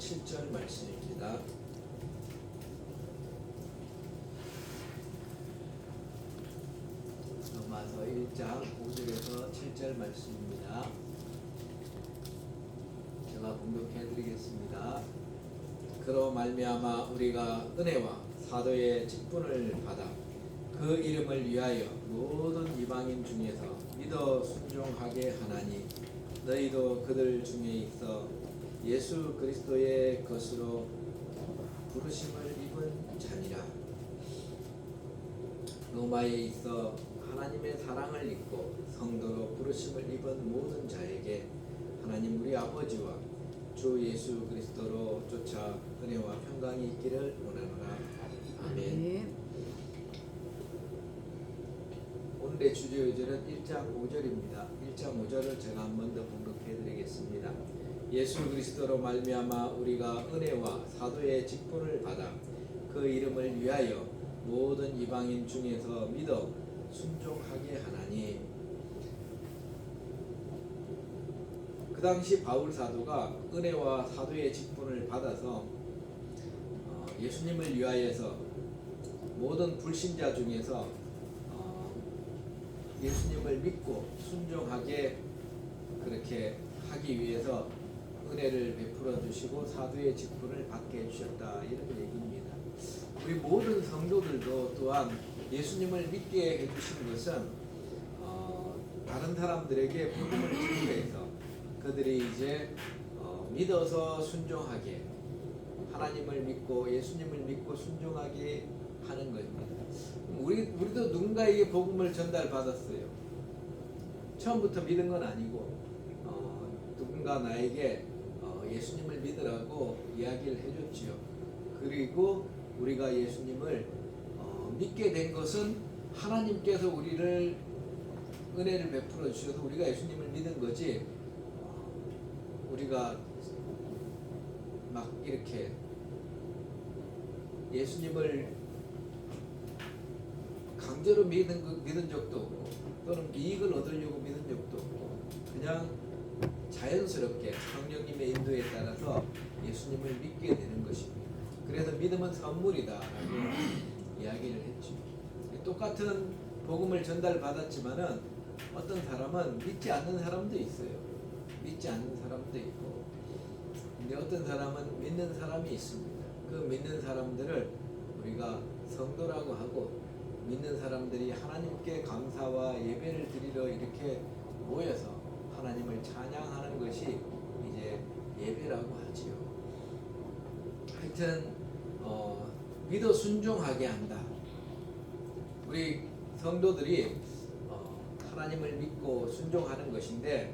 7절 말씀입니다. 로마서 1장 5절에서 7절 말씀입니다. 제가 봉독해 드리겠습니다. 그로 말미암아 우리가 은혜와 사도의 직분을 받아 그 이름을 위하여 모든 이방인 중에서 믿어 순종하게 하나니 너희도 그들 중에 있어 예수 그리스도의 것으로 부르심을 입은 자니라. 로마에 있어 하나님의 사랑을 입고 성도로 부르심을 입은 모든 자에게 하나님 우리 아버지와 주 예수 그리스도로 쫓아 은혜와 평강이 있기를 원하노라. 아멘. 오늘의 주제의절은 1장 5절입니다. 1장 5절을 제가 한 번 더 봉독해 드리겠습니다. 예수 그리스도로 말미암아 우리가 은혜와 사도의 직분을 받아 그 이름을 위하여 모든 이방인 중에서 믿어 순종하게 하나니. 그 당시 바울 사도가 은혜와 사도의 직분을 받아서 예수님을 위하여서 모든 불신자 중에서 예수님을 믿고 순종하게 그렇게 하기 위해서 은혜를 베풀어 주시고 사도의 직분을 받게 해주셨다, 이런 얘기입니다. 우리 모든 성도들도 또한 예수님을 믿게 해주신 것은 다른 사람들에게 복음을 전해서 그들이 이제 믿어서 순종하게, 하나님을 믿고 예수님을 믿고 순종하게 하는 것입니다. 우리도 누군가에게 복음을 전달받았어요. 처음부터 믿은 건 아니고 누군가 나에게 예수님을 믿으라고 이야기를 해줬지요. 그리고 우리가 예수님을 믿게 된 것은 하나님께서 우리를 은혜를 베풀어 주셔서 우리가 예수님을 믿은 거지, 우리가 막 이렇게 예수님을 강제로 믿은 적도 없고 또는 이익을 얻으려고 믿은 적도 없고 그냥 자연스럽게 성령님의 인도에 따라서 예수님을 믿게 되는 것입니다. 그래서 믿음은 선물이다라고 이야기를 했죠. 똑같은 복음을 전달받았지만은 어떤 사람은 믿지 않는 사람도 있어요. 믿지 않는 사람도 있고, 근데 어떤 사람은 믿는 사람이 있습니다. 그 믿는 사람들을 우리가 성도라고 하고, 믿는 사람들이 하나님께 감사와 예배를 드리러 이렇게 모여서 하나님을 찬양하는 것이 이제 예배라고 하지요. 하여튼 믿어 순종하게 한다. 우리 성도들이 하나님을 믿고 순종하는 것인데,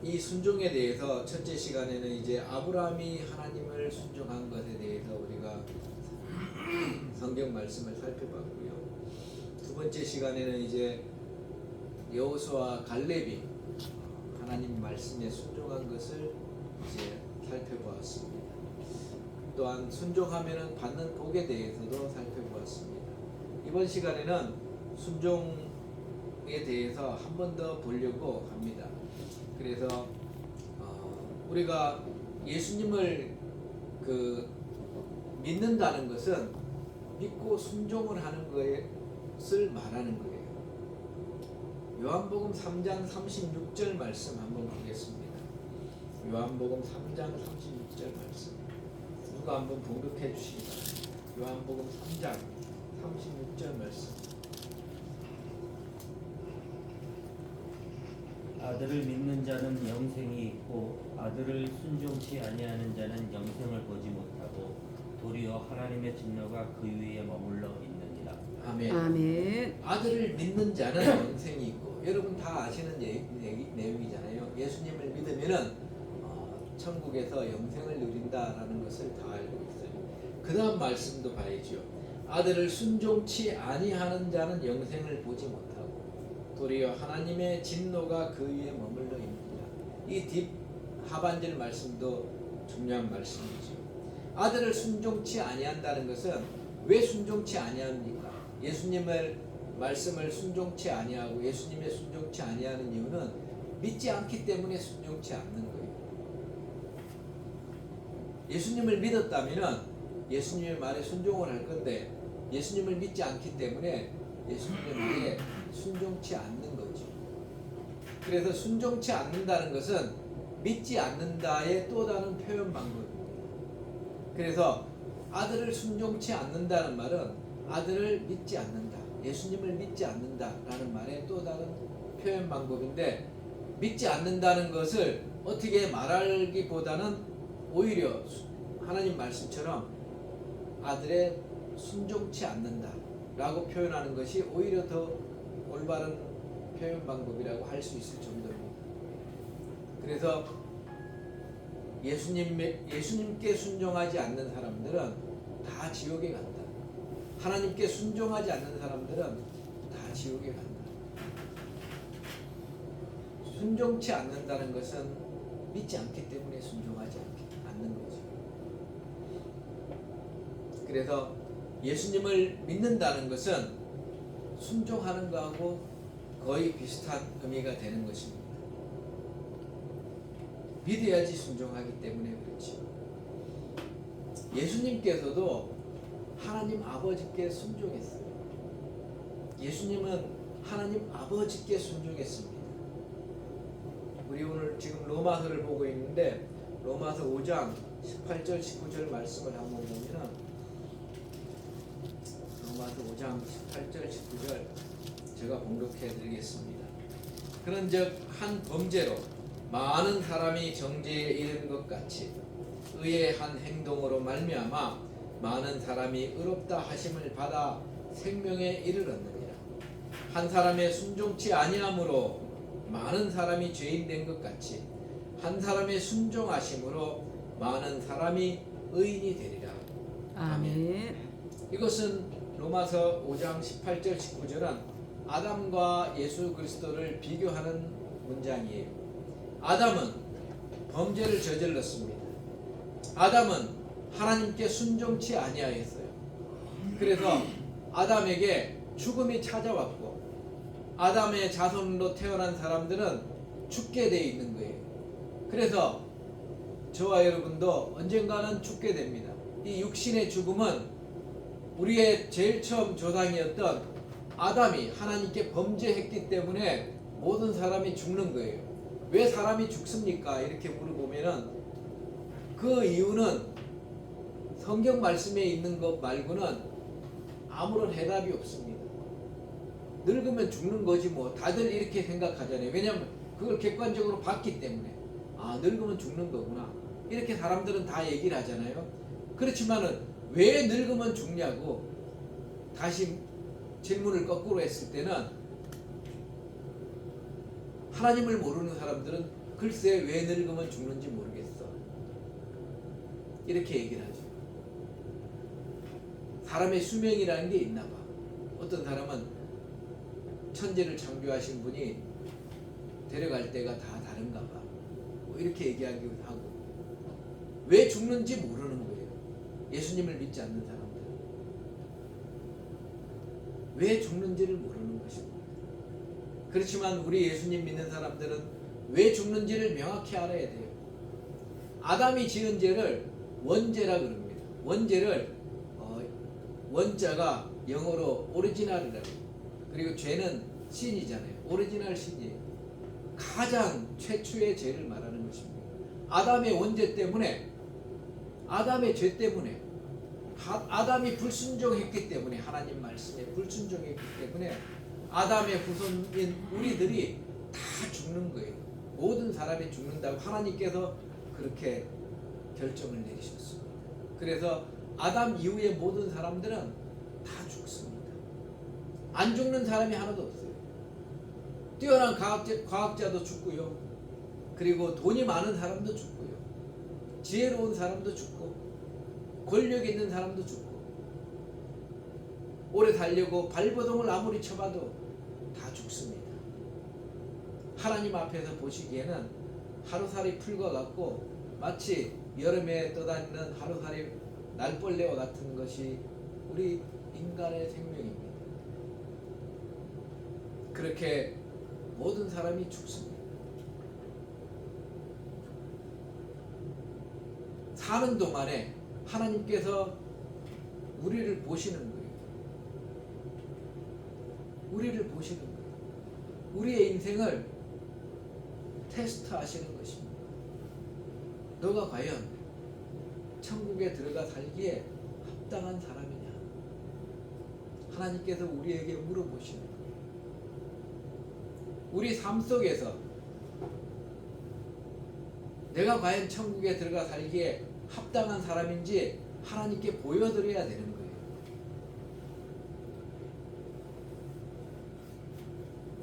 이 순종에 대해서 첫째 시간에는 이제 아브라함이 하나님을 순종한 것에 대해서 우리가 성경 말씀을 살펴봤고요. 두 번째 시간에는 이제 여호수아와 갈렙이 하나님 말씀에 순종한 것을 이제 살펴보았습니다. 또한 순종하면은 받는 복에 대해서도 살펴보았습니다. 이번 시간에는 순종에 대해서 한 번 더 보려고 합니다. 그래서 우리가 예수님을 믿는다는 것은 믿고 순종을 하는 것을 말하는 거예요. 요한복음 3장 36절 말씀 한번 보겠습니다. 요한복음 3장 36절 말씀 누가 한번 봉독해 주시기 바랍니다. 요한복음 3장 36절 말씀. 아들을 믿는 자는 영생이 있고 아들을 순종치 아니하는 자는 영생을 보지 못하고 도리어 하나님의 진노가 그 위에 머물러 있느니라. 아멘. 아멘. 아들을 믿는 자는 영생이 있고, 여러분 다 아시는 내용이잖아요. 예수님을 믿으면은 천국에서 영생을 누린다라는 것을 다 알고 있어요. 그 다음 말씀도 봐야죠. 아들을 순종치 아니하는 자는 영생을 보지 못하고 도리어 하나님의 진노가 그 위에 머물러 있느니라. 이 뒷 하반절 말씀도 중요한 말씀이죠. 아들을 순종치 아니한다는 것은 왜 순종치 아니합니까? 예수님의 말씀을 순종치 아니하고 예수님의 순종치 아니하는 이유는 믿지 않기 때문에 순종치 않는 거예요. 예수님을 믿었다면 예수님의 말에 순종을 할 건데 예수님을 믿지 않기 때문에 예수님의 말에 순종치 않는 거죠. 그래서 순종치 않는다는 것은 믿지 않는다의 또 다른 표현 방법입니다. 그래서 아들을 순종치 않는다는 말은 아들을 믿지 않는다, 예수님을 믿지 않는다라는 말의 또 다른 표현 방법인데, 믿지 않는다는 것을 어떻게 말하기보다는 오히려 하나님 말씀처럼 아들의 순종치 않는다라고 표현하는 것이 오히려 더 올바른 표현 방법이라고 할 수 있을 정도입니다. 그래서 예수님께 순종하지 않는 사람들은 다 지옥에 간다. 하나님께 순종하지 않는 사람들은 다 지옥에 간다. 순종치 않는다는 것은 믿지 않기 때문에 순종하지 않는 거죠. 그래서 예수님을 믿는다는 것은 순종하는 것하고 거의 비슷한 의미가 되는 것입니다. 믿어야지 순종하기 때문에 그렇지. 예수님께서도 하나님 아버지께 순종했어요. 예수님은 하나님 아버지께 순종했습니다. 우리 오늘 지금 로마서를 보고 있는데 로마서 5장 18절 19절 말씀을 한번 보면, 로마서 5장 18절 19절 제가 봉독해 드리겠습니다. 그런즉 한 범죄로 많은 사람이 정죄에 이른 것 같이 의의 한 행동으로 말미암아 많은 사람이 의롭다 하심을 받아 생명에 이르렀느니라. 한 사람의 순종치 아니함으로 많은 사람이 죄인 된 것 같이 한 사람의 순종하심으로 많은 사람이 의인이 되리라. 아멘. 이것은 로마서 5장 18절 19절은 아담과 예수 그리스도를 비교하는 문장이에요. 아담은 범죄를 저질렀습니다. 아담은 하나님께 순종치 아니하였어요. 그래서 아담에게 죽음이 찾아왔고 아담의 자손으로 태어난 사람들은 죽게 돼 있는 거예요. 그래서 저와 여러분도 언젠가는 죽게 됩니다. 이 육신의 죽음은 우리의 제일 처음 조상이었던 아담이 하나님께 범죄했기 때문에 모든 사람이 죽는 거예요. 왜 사람이 죽습니까? 이렇게 물어보면은 그 이유는 성경 말씀에 있는 것 말고는 아무런 해답이 없습니다. 늙으면 죽는 거지 뭐, 다들 이렇게 생각하잖아요. 왜냐하면 그걸 객관적으로 봤기 때문에. 아, 늙으면 죽는 거구나, 이렇게 사람들은 다 얘기를 하잖아요. 그렇지만은 왜 늙으면 죽냐고 다시 질문을 거꾸로 했을 때는 하나님을 모르는 사람들은 글쎄 왜 늙으면 죽는지 모르겠어, 이렇게 얘기를 하죠. 사람의 수명이라는 게 있나 봐. 어떤 사람은 천지를 창조하신 분이 데려갈 때가 다 다른가 봐, 뭐 이렇게 얘기하기도 하고. 왜 죽는지 모르는 거예요. 예수님을 믿지 않는 사람들은 왜 죽는지를 모르는 것입니다. 그렇지만 우리 예수님 믿는 사람들은 왜 죽는지를 명확히 알아야 돼요. 아담이 지은 죄를 원죄라 그럽니다. 원죄를 원자가 영어로 오리지널이라고. 그리고 죄는 신이잖아요. 오리지널 신이에요. 가장 최초의 죄를 말하는 것입니다. 아담의 원죄 때문에, 아담의 죄 때문에, 아담이 불순종했기 때문에, 하나님 말씀에 불순종했기 때문에 아담의 후손인 우리들이 다 죽는 거예요. 모든 사람이 죽는다고 하나님께서 그렇게 결정을 내리셨습니다. 그래서 아담 이후의 모든 사람들은 다 죽습니다. 안 죽는 사람이 하나도 없어요. 뛰어난 과학자도 죽고요. 그리고 돈이 많은 사람도 죽고요. 지혜로운 사람도 죽고 권력 있는 사람도 죽고 오래 살려고 발버둥을 아무리 쳐봐도 다 죽습니다. 하나님 앞에서 보시기에는 하루살이 풀과 같고 마치 여름에 떠다니는 하루살이 날벌레와 같은 것이 우리 인간의 생명입니다. 그렇게 모든 사람이 죽습니다. 사는 동안에 하나님께서 우리를 보시는 거예요. 우리를 보시는 거예요. 우리의 인생을 테스트하시는 것입니다. 너가 과연 천국에 들어가 살기에 합당한 사람이냐? 하나님께서 우리에게 물어보시는 거예요. 우리 삶 속에서 내가 과연 천국에 들어가 살기에 합당한 사람인지 하나님께 보여드려야 되는 거예요.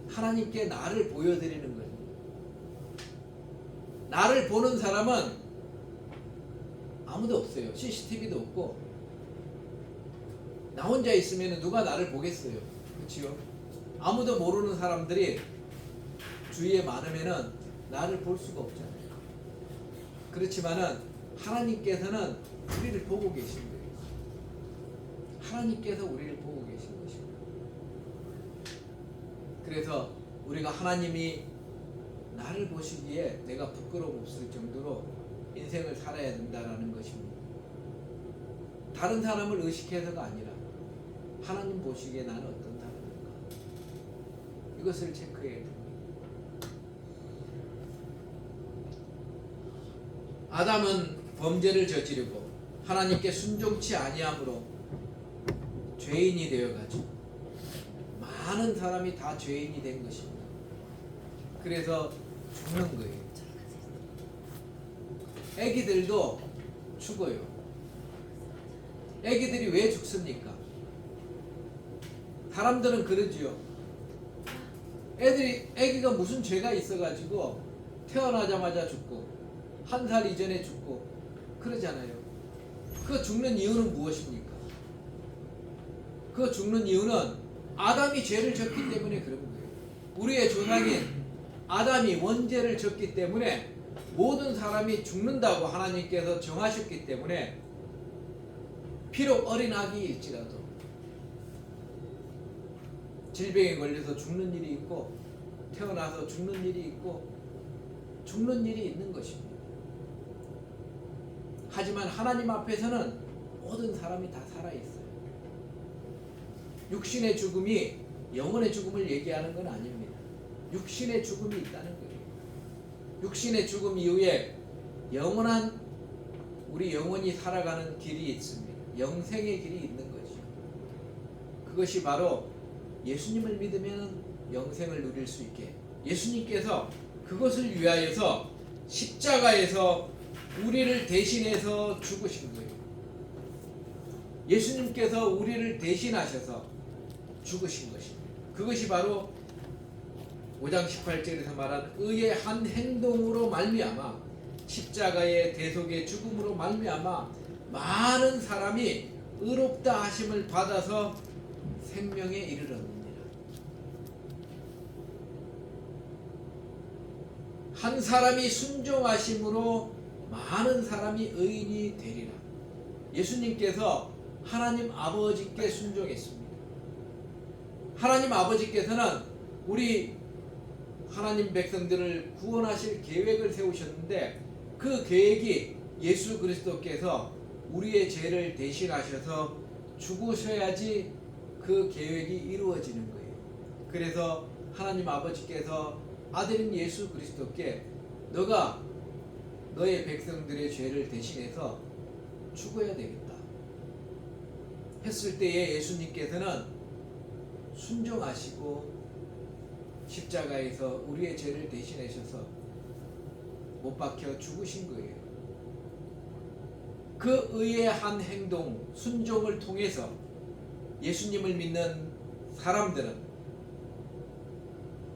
하나님께 나를 보여드리는 거예요. 나를 보는 사람은 아무도 없어요. CCTV도 없고 나 혼자 있으면 누가 나를 보겠어요. 그렇지요? 아무도 모르는 사람들이 주위에 많으면은 나를 볼 수가 없잖아요. 그렇지만은 하나님께서는 우리를 보고 계신 거예요. 하나님께서 우리를 보고 계신 것입니다. 그래서 우리가 하나님이 나를 보시기에 내가 부끄러움 없을 정도로 인생을 살아야 된다는 것입니다. 다른 사람을 의식해서가 아니라 하나님 보시기에 나는 어떤 사람인가, 이것을 체크해야 됩니다. 아담은 범죄를 저지르고 하나님께 순종치 아니함으로 죄인이 되어가지고 많은 사람이 다 죄인이 된 것입니다. 그래서 죽는 거예요. 애기들도 죽어요. 애기들이 왜 죽습니까? 사람들은 그러지요. 애기가 무슨 죄가 있어가지고 태어나자마자 죽고 1살 이전에 죽고 그러잖아요. 그 죽는 이유는 무엇입니까? 그 죽는 이유는 아담이 죄를 졌기 때문에 그런 거예요. 우리의 조상인 아담이 원죄를 졌기 때문에 모든 사람이 죽는다고 하나님께서 정하셨기 때문에 비록 어린 아기일지라도 질병에 걸려서 죽는 일이 있고 태어나서 죽는 일이 있고 죽는 일이 있는 것입니다. 하지만 하나님 앞에서는 모든 사람이 다 살아있어요. 육신의 죽음이 영혼의 죽음을 얘기하는 건 아닙니다. 육신의 죽음이 있다는 거예요. 육신의 죽음 이후에 영원한 우리 영혼이 살아가는 길이 있습니다. 영생의 길이 있는 거죠. 그것이 바로 예수님을 믿으면 영생을 누릴 수 있게 예수님께서 그것을 위하여서 십자가에서 우리를 대신해서 죽으신 거예요. 예수님께서 우리를 대신하셔서 죽으신 것입니다. 그것이 바로 5장 18절에서 말한 의의 한 행동으로 말미암아 십자가의 대속의 죽음으로 말미암아 많은 사람이 의롭다 하심을 받아서 생명에 이르렀느니라. 한 사람이 순종하심으로 많은 사람이 의인이 되리라. 예수님께서 하나님 아버지께 순종했습니다. 하나님 아버지께서는 우리 하나님 백성들을 구원하실 계획을 세우셨는데 그 계획이 예수 그리스도께서 우리의 죄를 대신하셔서 죽으셔야지 그 계획이 이루어지는 거예요. 그래서 하나님 아버지께서 아들인 예수 그리스도께 너가 너의 백성들의 죄를 대신해서 죽어야 되겠다 했을 때에 예수님께서는 순종하시고 십자가에서 우리의 죄를 대신하셔서 못 박혀 죽으신 거예요. 그 의의 한 행동, 순종을 통해서 예수님을 믿는 사람들은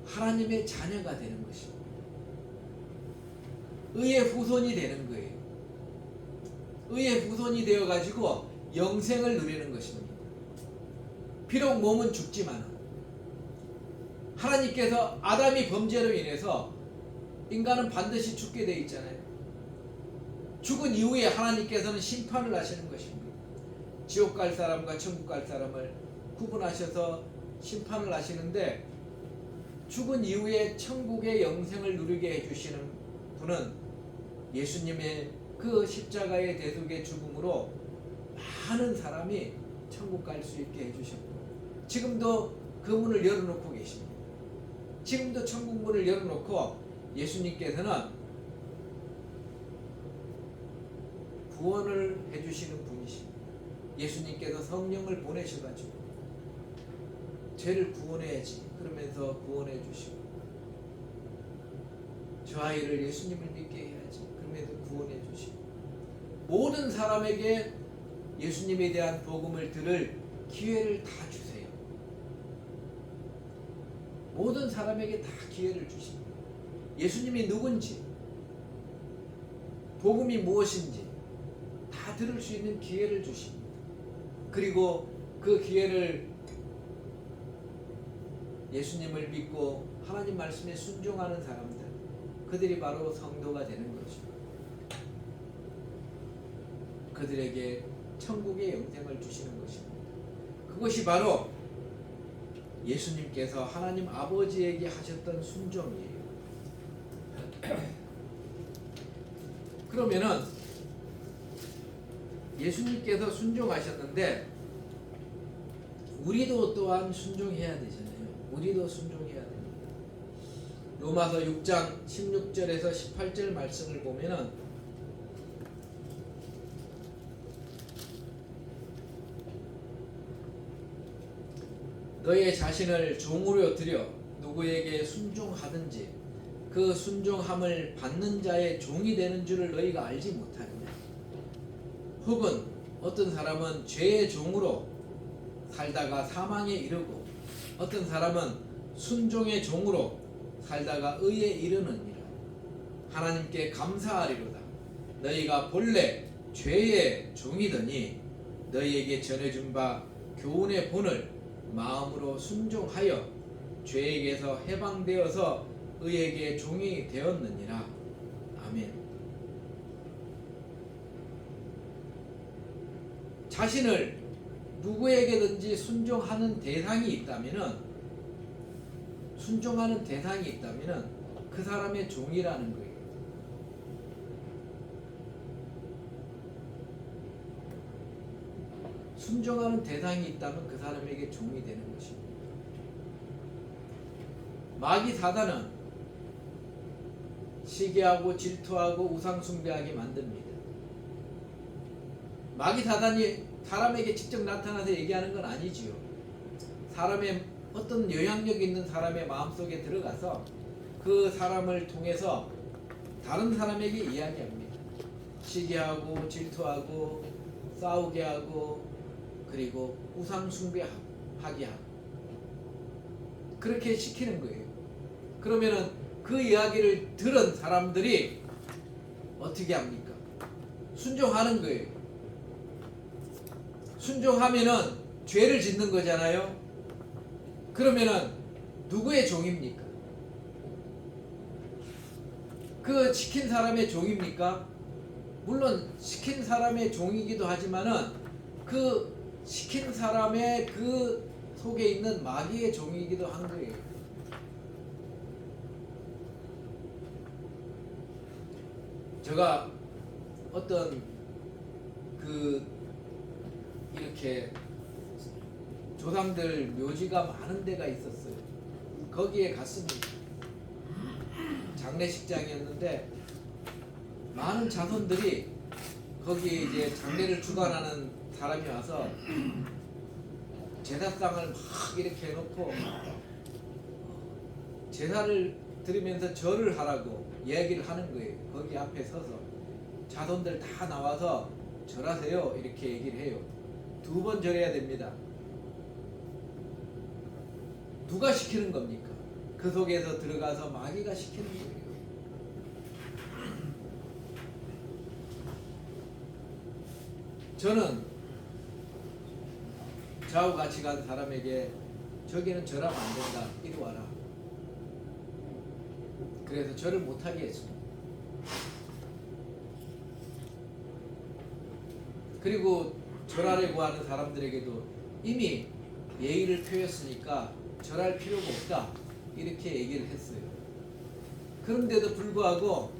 하나님의 자녀가 되는 것입니다. 의의 후손이 되는 거예요. 의의 후손이 되어가지고 영생을 누리는 것입니다. 비록 몸은 죽지만 하나님께서 아담이 범죄로 인해서 인간은 반드시 죽게 되어 있잖아요. 죽은 이후에 하나님께서는 심판을 하시는 것입니다. 지옥 갈 사람과 천국 갈 사람을 구분하셔서 심판을 하시는데 죽은 이후에 천국의 영생을 누리게 해주시는 분은 예수님의 그 십자가의 대속의 죽음으로 많은 사람이 천국 갈 수 있게 해주셨고 지금도 그 문을 열어놓고 계십니다. 지금도 천국 문을 열어놓고 예수님께서는 구원을 해주시는 분이십니다. 예수님께서 성령을 보내셔가지고 죄를 구원해야지 그러면서 구원해 주시고 저 아이를 예수님을 믿게 해야지 그러면서 구원해 주시고 모든 사람에게 예수님에 대한 복음을 들을 기회를 다 주세요. 모든 사람에게 다 기회를 주십니다. 예수님이 누군지 복음이 무엇인지 다 들을 수 있는 기회를 주십니다. 그리고 그 기회를 예수님을 믿고 하나님 말씀에 순종하는 사람들 그들이 바로 성도가 되는 것입니다. 그들에게 천국의 영생을 주시는 것입니다. 그것이 바로 예수님께서 하나님 아버지에게 하셨던 순종이에요. 그러면은 예수님께서 순종하셨는데 우리도 또한 순종해야 되잖아요. 우리도 순종해야 됩니다. 로마서 6장 16절에서 18절 말씀을 보면은 너의 자신을 종으로 드려 누구에게 순종하든지 그 순종함을 받는 자의 종이 되는 줄을 너희가 알지 못하느냐. 혹은 어떤 사람은 죄의 종으로 살다가 사망에 이르고 어떤 사람은 순종의 종으로 살다가 의에 이르느니라. 하나님께 감사하리로다. 너희가 본래 죄의 종이더니 너희에게 전해준 바 교훈의 본을 마음으로 순종하여 죄에게서 해방되어서 의에게 종이 되었느니라. 아멘. 자신을 누구에게든지 순종하는 대상이 있다면은 그 사람의 종이라는 거예요. 순종하는 대상이 있다면 그 사람에게 종이 되는 것입니다. 마귀 사단은 시기하고 질투하고 우상숭배하게 만듭니다. 마귀 사단이 사람에게 직접 나타나서 얘기하는 건 아니지요. 사람의 어떤 영향력 있는 사람의 마음속에 들어가서 그 사람을 통해서 다른 사람에게 이야기합니다. 시기하고 질투하고 싸우게 하고 그리고 우상숭배하게 하고 그렇게 시키는 거예요. 그러면은 그 이야기를 들은 사람들이 어떻게 합니까? 순종하는 거예요. 순종하면은 죄를 짓는 거잖아요. 그러면은 누구의 종입니까? 그 시킨 사람의 종입니까? 물론 시킨 사람의 종이기도 하지만은 그 시킨 사람의 그 속에 있는 마귀의 종이기도 한 거예요. 제가 어떤 이렇게 조상들 묘지가 많은 데가 있었어요. 거기에 갔습니다. 장례식장이었는데 많은 자손들이 거기에 이제 장례를 주관하는 사람이 와서 제사상을 막 이렇게 해놓고 제사를 드리면서 절을 하라고 이야기를 하는 거예요. 거기 앞에 서서 자손들 다 나와서 절하세요 이렇게 얘기를 해요. 2번 절해야 됩니다. 누가 시키는 겁니까? 그 속에서 들어가서 마귀가 시키는 거예요. 저는 저하고 같이 간 사람에게 저기는 절하면 안 된다. 이리 와라. 그래서 절을 못하게 했습니다. 그리고 절하려고 하는 사람들에게도 이미 예의를 표했으니까 절할 필요가 없다. 이렇게 얘기를 했어요. 그런데도 불구하고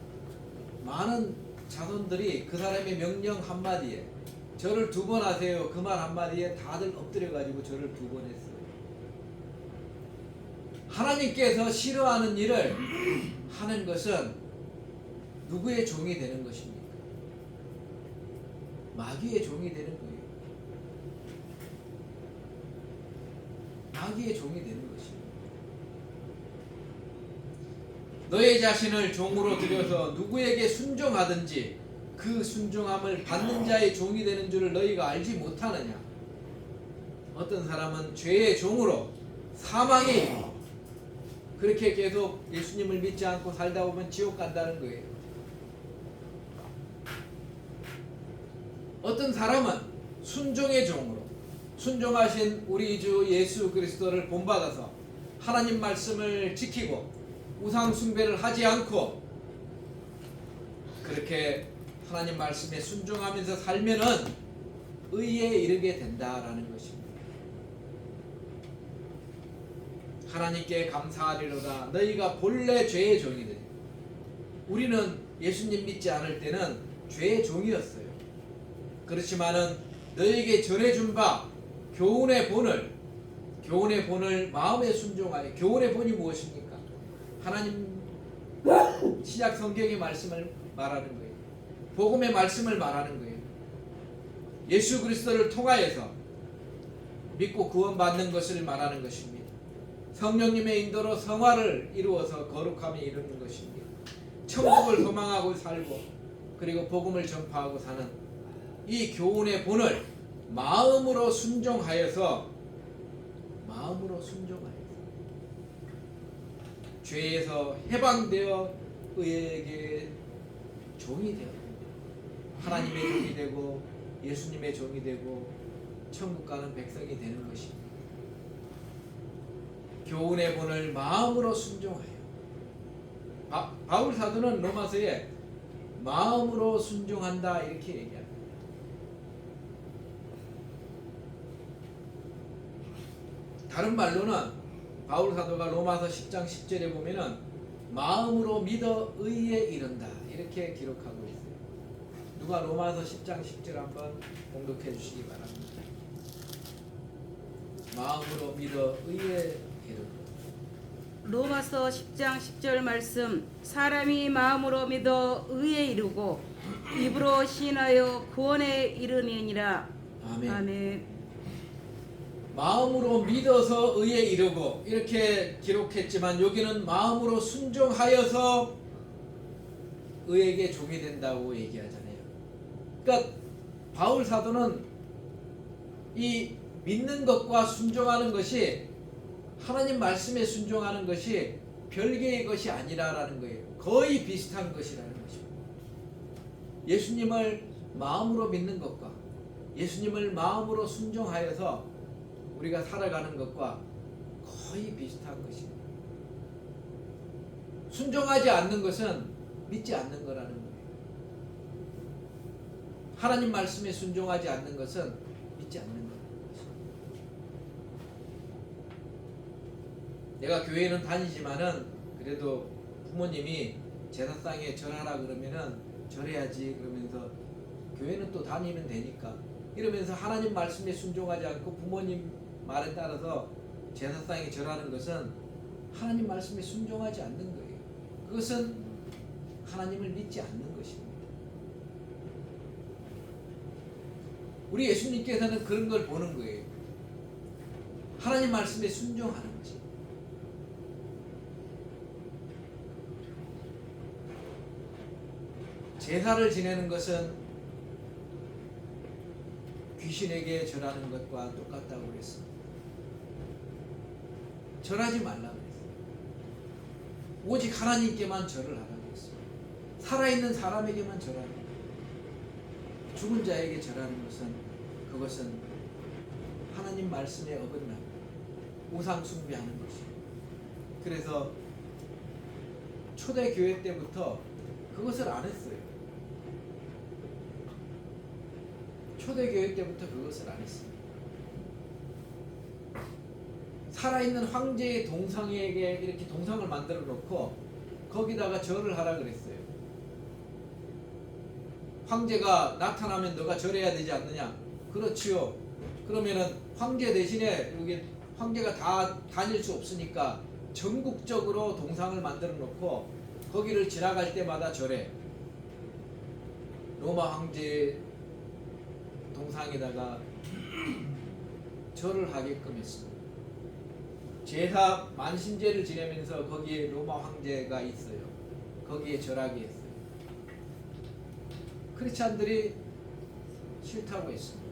많은 자손들이 그 사람의 명령 한마디에 절을 2번 하세요. 그 말 한마디에 다들 엎드려가지고 절을 2번 했어요. 하나님께서 싫어하는 일을 하는 것은 누구의 종이 되는 것입니까? 마귀의 종이 되는 거예요. 마귀의 종이 되는 것입니다. 너의 자신을 종으로 들여서 누구에게 순종하든지 그 순종함을 받는 자의 종이 되는 줄을 너희가 알지 못하느냐? 어떤 사람은 죄의 종으로 사망에 이르고 그렇게 계속 예수님을 믿지 않고 살다 보면 지옥 간다는 거예요. 어떤 사람은 순종의 종으로 순종하신 우리 주 예수 그리스도를 본받아서 하나님 말씀을 지키고 우상 숭배를 하지 않고 그렇게 하나님 말씀에 순종하면서 살면은 의에 이르게 된다라는 것입니다. 하나님께 감사하리로다. 너희가 본래 죄의 종이더니. 우리는 예수님 믿지 않을 때는 죄의 종이었어요. 그렇지만은 너희에게 전해준 바 교훈의 본을 마음에 순종하여. 교훈의 본이 무엇입니까? 하나님 신약 성경의 말씀을 말하는 거예요. 복음의 말씀을 말하는 거예요. 예수 그리스도를 통하여서 믿고 구원받는 것을 말하는 것입니다. 성령님의 인도로 성화를 이루어서 거룩함에 이르는 것입니다. 천국을 소망하고 살고 그리고 복음을 전파하고 사는 이 교훈의 본을 마음으로 순종하여서 죄에서 해방되어 의에게 종이 되어 하나님의 종이 되고 예수님의 종이 되고 천국 가는 백성이 되는 것입니다. 교훈의 본을 마음으로 순종하여. 바울 사도는 로마서에 마음으로 순종한다 이렇게 얘기합니다. 다른 말로는 바울 사도가 로마서 10장 10절에 보면은 마음으로 믿어 의에 이른다 이렇게 기록하고 있어요. 누가 로마서 10장 10절 한번 공독해 주시기 바랍니다. 마음으로 믿어 의에 이른다. 로마서 10장 10절 말씀. 사람이 마음으로 믿어 의에 이르고 입으로 시인하여 구원에 이르느니라. 아멘. 아멘. 마음으로 믿어서 의에 이르고 이렇게 기록했지만 여기는 마음으로 순종하여서 의에게 종이 된다고 얘기하잖아요. 그러니까 바울 사도는 이 믿는 것과 순종하는 것이 하나님 말씀에 순종하는 것이 별개의 것이 아니라라는 거예요. 거의 비슷한 것이라는 것입니다. 예수님을 마음으로 믿는 것과 예수님을 마음으로 순종하여서 우리가 살아가는 것과 거의 비슷한 것입니다. 순종하지 않는 것은 믿지 않는 거라는 거예요. 하나님 말씀에 순종하지 않는 것은 믿지 않는 거라는 것입니다. 내가 교회는 다니지만은 그래도 부모님이 제사상에 절하라 그러면은 절해야지 그러면서 교회는 또 다니면 되니까 이러면서 하나님 말씀에 순종하지 않고 부모님 말에 따라서 제사상에 절하는 것은 하나님 말씀에 순종하지 않는 거예요. 그것은 하나님을 믿지 않는 것입니다. 우리 예수님께서는 그런 걸 보는 거예요. 하나님 말씀에 순종하는지. 제사를 지내는 것은 귀신에게 절하는 것과 똑같다고 그랬습니다. 절하지 말라고 그랬어요. 오직 하나님께만 절을 하라고 했어요. 살아있는 사람에게만 절하는 거예요. 죽은 자에게 절하는 것은 그것은 하나님 말씀에 어긋나고 우상 숭배하는 것이에요. 그래서 초대교회 때부터 그것을 안 했어요. 초대교회 때부터 그것을 안 했습니다. 살아있는 황제의 동상에게 이렇게 동상을 만들어 놓고 거기다가 절을 하라 그랬어요. 황제가 나타나면 너가 절해야 되지 않느냐? 그렇지요. 그러면은 황제 대신에 여기 황제가 다 다닐 수 없으니까 전국적으로 동상을 만들어 놓고 거기를 지나갈 때마다 절해. 로마 황제 동상에다가 절을 하게끔 했습니다. 제사 만신제를 지내면서 거기에 로마 황제가 있어요. 거기에 절하게 했어요. 크리스찬들이 싫다고 했습니다.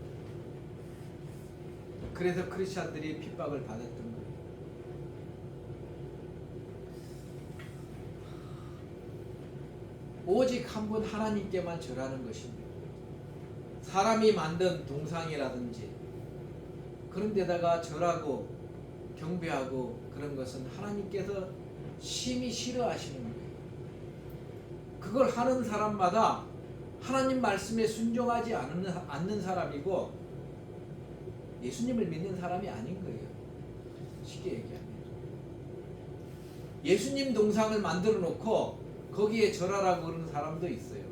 그래서 크리스찬들이 핍박을 받았던 거예요. 오직 한 분 하나님께만 절하는 것입니다. 사람이 만든 동상이라든지 그런 데다가 절하고 경배하고 그런 것은 하나님께서 심히 싫어하시는 거예요. 그걸 하는 사람마다 하나님 말씀에 순종하지 않는 사람이고 예수님을 믿는 사람이 아닌 거예요. 쉽게 얘기하면 예수님 동상을 만들어 놓고 거기에 절하라고 그러는 사람도 있어요.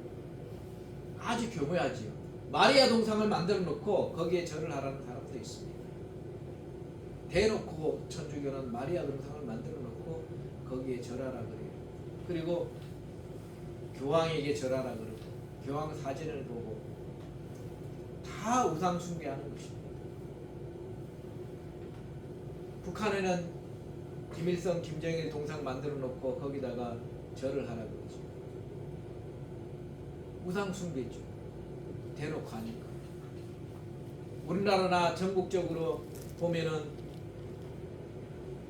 아주 교묘하지요. 마리아 동상을 만들어 놓고 거기에 절을 하라는 사람도 있습니다. 대놓고 천주교는 마리아 동상을 만들어 놓고 거기에 절하라 그래요. 그리고 교황에게 절하라 그러고 교황 사진을 보고 다 우상 숭배하는 것입니다. 북한에는 김일성, 김정일 동상 만들어 놓고 거기다가 절을 하라 그러죠. 우상 숭배죠. 대놓고 하니까. 우리나라나 전국적으로 보면은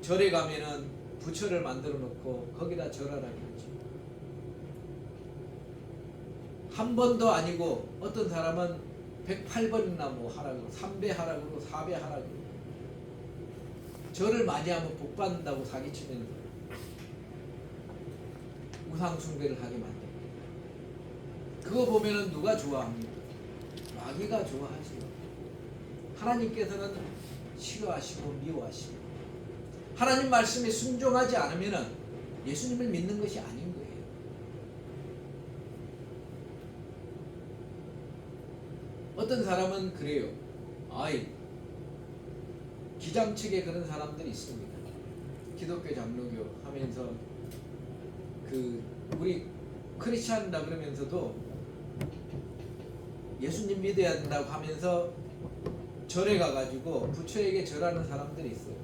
절에 가면은 부처를 만들어 놓고 거기다 절하라 그러죠. 한 번도 아니고 어떤 사람은 108번이나 뭐 하라고 3배 하라고 4배 하라고 절을 많이 하면 복 받는다고 사기치면서 우상 숭배를 하게 만듭니다. 그거 보면은 누가 좋아합니까? 마귀가 좋아하지요. 하나님께서는 싫어하시고 미워하시고 하나님 말씀에 순종하지 않으면은 예수님을 믿는 것이 아닌 거예요. 어떤 사람은 그래요. 아이 기장측에 그런 사람들이 있습니다. 기독교 장로교 하면서 우리 크리스찬이다 그러면서도 예수님 믿어야 된다고 하면서 절에 가가지고 부처에게 절하는 사람들이 있어요.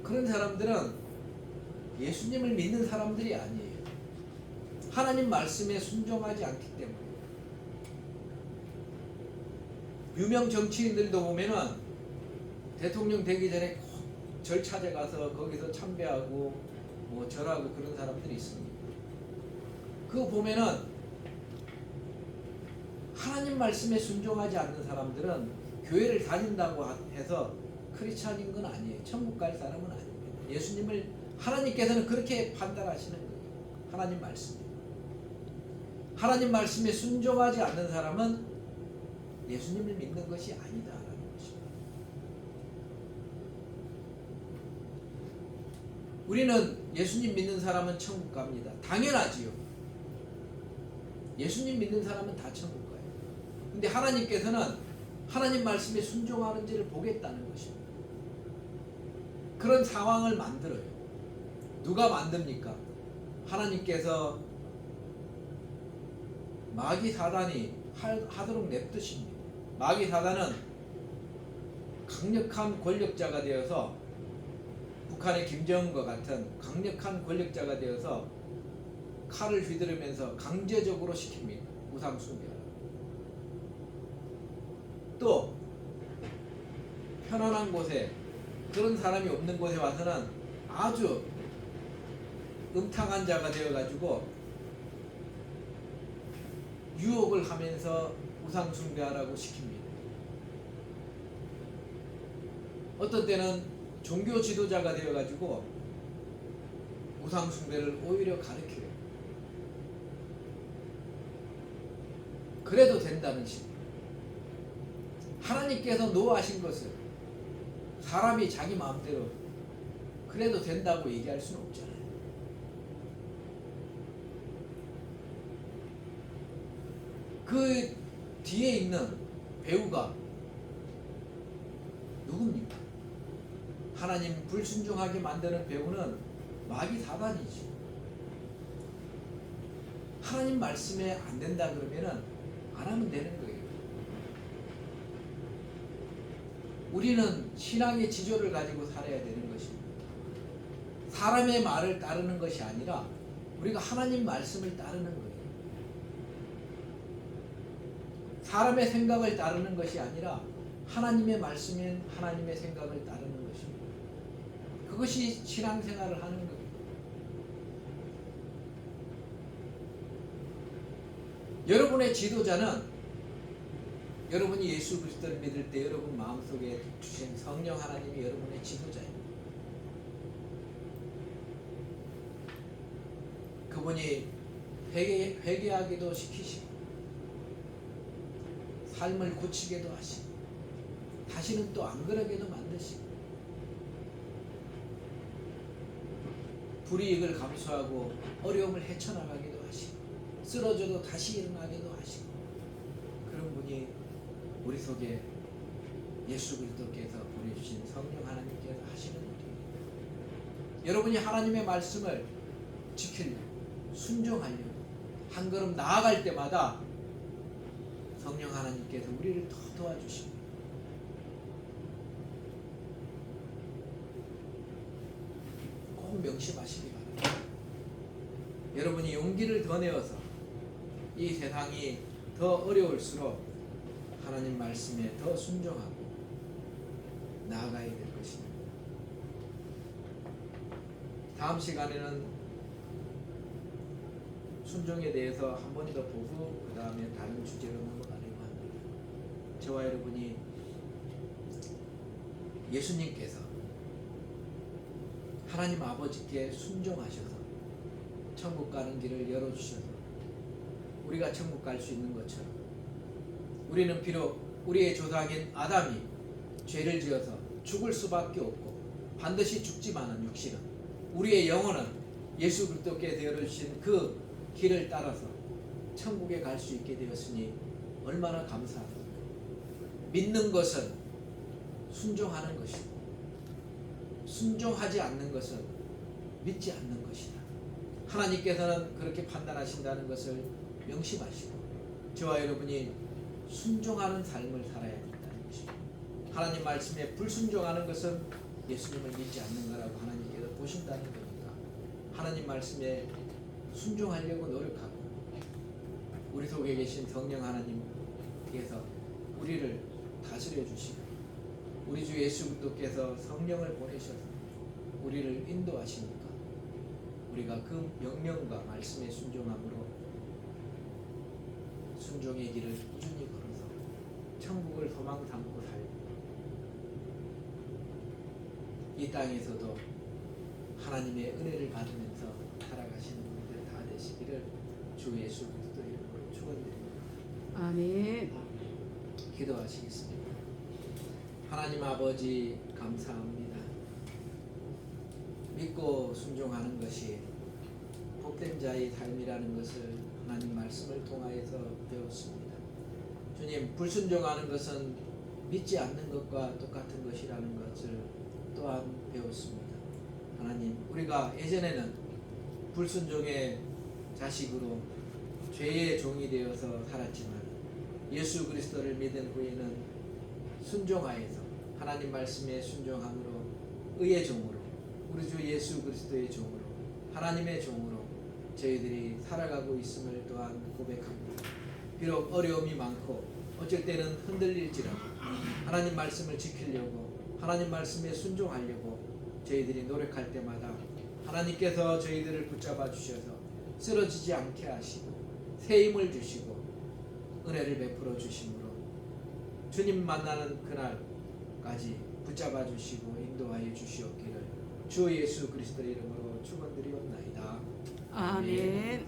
그런 사람들은 예수님을 믿는 사람들이 아니에요. 하나님 말씀에 순종하지 않기 때문에. 유명 정치인들도 보면은 대통령 되기 전에 꼭 절 찾아가서 거기서 참배하고 뭐 절하고 그런 사람들이 있습니다. 그거 보면은 하나님 말씀에 순종하지 않는 사람들은 교회를 다닌다고 해서 크리스찬인 건 아니에요. 천국 갈 사람은 아닙니다. 예수님을 하나님께서는 그렇게 판단하시는 거예요. 하나님 말씀에. 하나님 말씀에 순종하지 않는 사람은 예수님을 믿는 것이 아니다라는 것입니다. 우리는 예수님 믿는 사람은 천국 갑니다. 당연하지요. 예수님 믿는 사람은 다 천국 가요. 근데 하나님께서는 하나님 말씀에 순종하는지를 보겠다는 것입니다. 그런 상황을 만들어요. 누가 만듭니까? 하나님께서 마귀 사단이 하도록 냅두십니다. 마귀 사단은 강력한 권력자가 되어서 북한의 김정은과 같은 강력한 권력자가 되어서 칼을 휘두르면서 강제적으로 시킵니다. 우상 숭배하라. 또 편안한 곳에 그런 사람이 없는 곳에 와서는 아주 음탕한 자가 되어가지고 유혹을 하면서 우상 숭배하라고 시킵니다. 어떤 때는 종교 지도자가 되어가지고 우상 숭배를 오히려 가르쳐요. 그래도 된다는 식. 하나님께서 노하신 것을 사람이 자기 마음대로 그래도 된다고 얘기할 수는 없잖아요. 그 뒤에 있는 배우가 누굽니까? 하나님 불순종하게 만드는 배우는 마귀 사단이지. 하나님 말씀에 안 된다 그러면은 안 하면 되는 거예요. 우리는 신앙의 지조를 가지고 살아야 되는 것입니다. 사람의 말을 따르는 것이 아니라 우리가 하나님 말씀을 따르는 거예요. 사람의 생각을 따르는 것이 아니라 하나님의 말씀인 하나님의 생각을 따르는 것입니다. 그것이 신앙생활을 하는 거예요. 여러분의 지도자는 여러분이 예수 그리스도를 믿을 때 여러분 마음속에 주신 성령 하나님이 여러분의 지도자입니다. 그분이 회개하기도 시키시고 삶을 고치게도 하시고 다시는 또 안 그러게도 만드시고 불이익을 감수하고 어려움을 헤쳐나가기도 하시고 쓰러져도 다시 일어나기도 하시고 그런 분이 우리 속에 예수 그리스도께서 보내주신 성령 하나님께서 하시는 일이에요. 여러분이 하나님의 말씀을 지키려고 순종하려고 한 걸음 나아갈 때마다 성령 하나님께서 우리를 더 도와주십니다. 꼭 명심하시기 바랍니다. 여러분이 용기를 더 내어서 이 세상이 더 어려울수록 하나님 말씀에 더 순종하고 나아가야 될 것입니다. 다음 시간에는 순종에 대해서 한 번 더 보고 그 다음에 다른 주제로 넘어가려고 합니다. 저와 여러분이 예수님께서 하나님 아버지께 순종하셔서 천국 가는 길을 열어주셔서 우리가 천국 갈 수 있는 것처럼 우리는 비록 우리의 조상인 아담이 죄를 지어서 죽을 수밖에 없고 반드시 죽지만은 육신은 우리의 영혼은 예수 그리스도께서 열어주신 그 길을 따라서 천국에 갈 수 있게 되었으니 얼마나 감사합니까? 믿는 것은 순종하는 것이고 순종하지 않는 것은 믿지 않는 것이다. 하나님께서는 그렇게 판단하신다는 것을 명심하시고 저와 여러분이 순종하는 삶을 살아야 된다는 것입니다. 하나님 말씀에 불순종하는 것은 예수님을 믿지 않는 거라고 하나님께서 보신다는 겁니다. 하나님 말씀에 순종하려고 노력하고 우리 속에 계신 성령 하나님께서 우리를 다스려 주시고 우리 주 예수 그리스도께서 성령을 보내셔서 우리를 인도하시니까 우리가 그 명령과 말씀에 순종함으로 순종의 길을 꾸준히 걸어서 천국을 소망 삼고 살고 이 땅에서도 하나님의 은혜를 받으면서 살아가시는 분들 다 되시기를 주 예수 그리스도 이름으로 축원드립니다. 아멘. 기도하시겠습니다. 하나님 아버지 감사합니다. 믿고 순종하는 것이 복된 자의 삶이라는 것을 하나님 말씀을 통하여서 배웠습니다. 주님, 불순종하는 것은 믿지 않는 것과 똑같은 것이라는 것을 또한 배웠습니다. 하나님, 우리가 예전에는 불순종의 자식으로 죄의 종이 되어서 살았지만 예수 그리스도를 믿은 후에는 순종하여서 하나님 말씀에 순종함으로 의의 종으로 우리 주 예수 그리스도의 종으로 하나님의 종으로 저희들이 살아가고 있음을 또한 고백합니다. 비록 어려움이 많고 어쩔 때는 흔들릴지라도 하나님 말씀을 지키려고 하나님 말씀에 순종하려고 저희들이 노력할 때마다 하나님께서 저희들을 붙잡아 주셔서 쓰러지지 않게 하시고 새 힘을 주시고 은혜를 베풀어 주심으로 주님 만나는 그날까지 붙잡아 주시고 인도하여 주시옵기를 주 예수 그리스도 이름으로 축원드리옵나이다. 아멘.